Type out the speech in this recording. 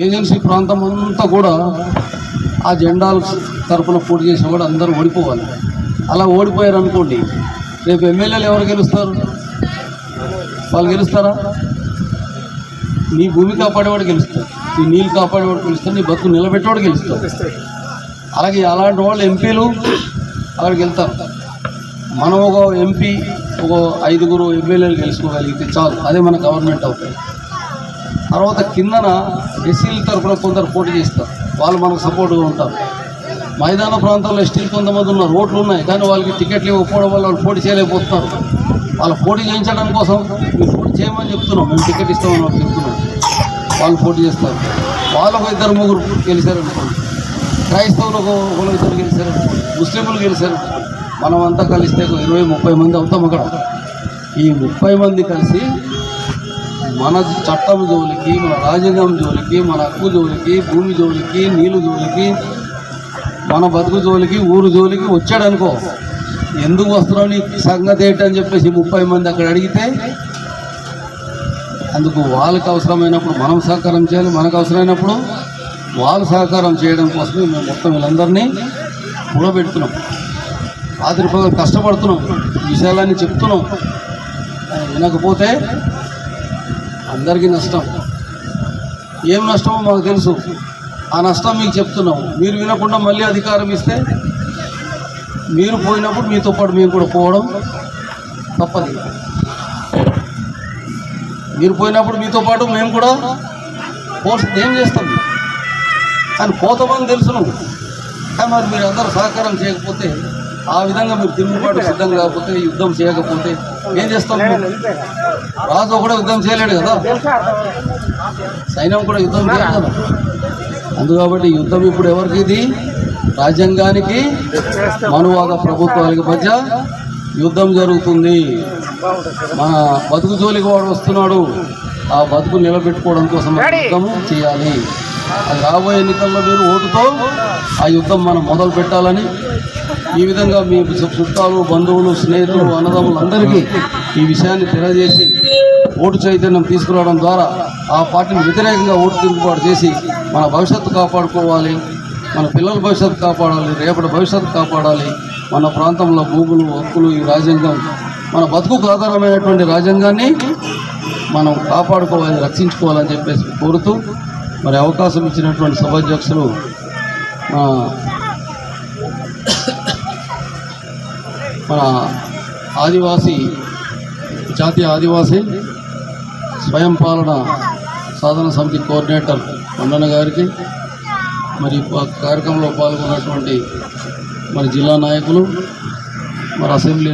Agency ప్రాంతం అంతా కూడా ఆ జెండాల తరఫున పోటీ చేసిన కూడా అందరూ ఓడిపోవాలి. అలా ఓడిపోయారు అనుకోండి, రేపు ఎమ్మెల్యేలు ఎవరు గెలుస్తారు? వాళ్ళు గెలుస్తారా? నీ భూమి కాపాడేవాడు గెలుస్తాడు, నీ నీళ్ళు కాపాడేవాడు గెలుస్తాడు, నీ బతుకు నిలబెట్టేవాడు గెలుస్తాడు. అలాగే అలాంటి వాళ్ళు ఎంపీలు అక్కడికి వెళ్తారు. మనం ఒక ఎంపీ ఒక 5 ఎమ్మెల్యేలు గెలుచుకోగలిగితే చాలు, అదే మన గవర్నమెంట్ అవుతుంది. తర్వాత కిందన ఎస్సీల తరఫున కొందరు పోటీ చేస్తారు, వాళ్ళు మనకు సపోర్ట్గా ఉంటారు. మైదాన ప్రాంతాల్లో ఎస్టీలు కొంతమంది ఉన్నారు, రోడ్లు ఉన్నాయి, కానీ వాళ్ళకి టికెట్లు ఇవ్వకపోవడం వల్ల వాళ్ళు పోటీ చేయలేకపోతున్నారు. వాళ్ళు పోటీ చేయించడం కోసం మీరు పోటీ చేయమని చెప్తున్నాం, మేము టికెట్ ఇస్తామని వాళ్ళు చెప్తున్నాం. వాళ్ళు పోటీ చేస్తారు, వాళ్ళకు 2-3 గెలిచారనుకోండి, క్రైస్తవులు ఒకరు 2 గెలిచారనుకోండి, ముస్లింలు గెలిచారనుకోండి, మనం అంతా కలిస్తే 20-30 మంది అవుతాం. అక్కడ ఈ 30 మంది కలిసి మన చట్టం జోలికి, మన రాజ్యాంగం జోలికి, మన హక్కు జోలికి, భూమి జోలికి, నీళ్ళు జోలికి, మన బతుకు జోలికి, ఊరు జోలికి వచ్చాడనుకో, ఎందుకు వస్తున్నావు నీ సంగతి ఏంటని చెప్పేసి 30 మంది అక్కడ అడిగితే, అందుకు వాళ్ళకి అవసరమైనప్పుడు మనం సహకారం చేయాలి, మనకు అవసరమైనప్పుడు వాళ్ళు సహకారం చేయడం కోసమే మేము మొత్తం వీళ్ళందరినీ కూడబెడుతున్నాం. రాత్రి పగలు కష్టపడుతున్నాం, విషయాలన్నీ చెప్తున్నాం. వినకపోతే అందరికీ నష్టం. ఏం నష్టమో మాకు తెలుసు, ఆ నష్టం మీకు చెప్తున్నాం. మీరు వినకుండా మళ్ళీ అధికారం ఇస్తే మీరు పోయినప్పుడు మీతో పాటు మేము కూడా పోవడం తప్పదు. మీరు పోయినప్పుడు మీతో పాటు మేము కూడా పోల్సి ఏం చేస్తాం? కానీ పోతామని తెలుసును, కానీ మరి మీరు అందరూ సహకారం చేయకపోతే, ఆ విధంగా మీరు తిరుగుబాటు సిద్ధం కాకపోతే, యుద్ధం చేయకపోతే ఏం చేస్తాం? రాజు కూడా యుద్ధం చేయలేడు కదా, సైన్యం కూడా యుద్ధం చేయలేదు కదా. అందుకబట్టి యుద్ధం ఇప్పుడు ఎవరికి? ఇది రాజ్యాంగానికి, మనువాద ప్రభుత్వాలకి మధ్య యుద్ధం జరుగుతుంది. మన బతుకు జోలికి వాడు వస్తున్నాడు, ఆ బతుకు నిలబెట్టుకోవడం కోసం యుద్ధము చేయాలి. అది రాబోయే ఎన్నికల్లో మీరు ఓటుతో ఆ యుద్ధం మనం మొదలు పెట్టాలని, ఈ విధంగా మీ చుట్టాలు, బంధువులు, స్నేహితులు, అన్నదమ్ములు అందరికీ ఈ విషయాన్ని తెలియజేసి ఓటు చైతన్యం తీసుకురావడం ద్వారా ఆ పార్టీని వ్యతిరేకంగా ఓటు తిరుగుబాటు చేసి మన భవిష్యత్తు కాపాడుకోవాలి, మన పిల్లల భవిష్యత్తు కాపాడాలి, రేపటి భవిష్యత్తు కాపాడాలి. మన ప్రాంతంలో భూములు, హక్కులు, ఈ రాజ్యాంగం, మన బతుకుకు ఆధారమైనటువంటి రాజ్యాంగాన్ని మనం కాపాడుకోవాలి, రక్షించుకోవాలని చెప్పేసి కోరుతూ, మరి అవకాశం ఇచ్చినటువంటి సభాధ్యక్షులు మన ఆదివాసీ జాతీయ ఆదివాసీ స్వయం పాలన సాధన సమితి కోఆర్డినేటర్ మండన్న గారికి, మరి కార్యక్రమంలో పాల్గొన్నటువంటి మరి జిల్లా నాయకులు, మరి అసెంబ్లీ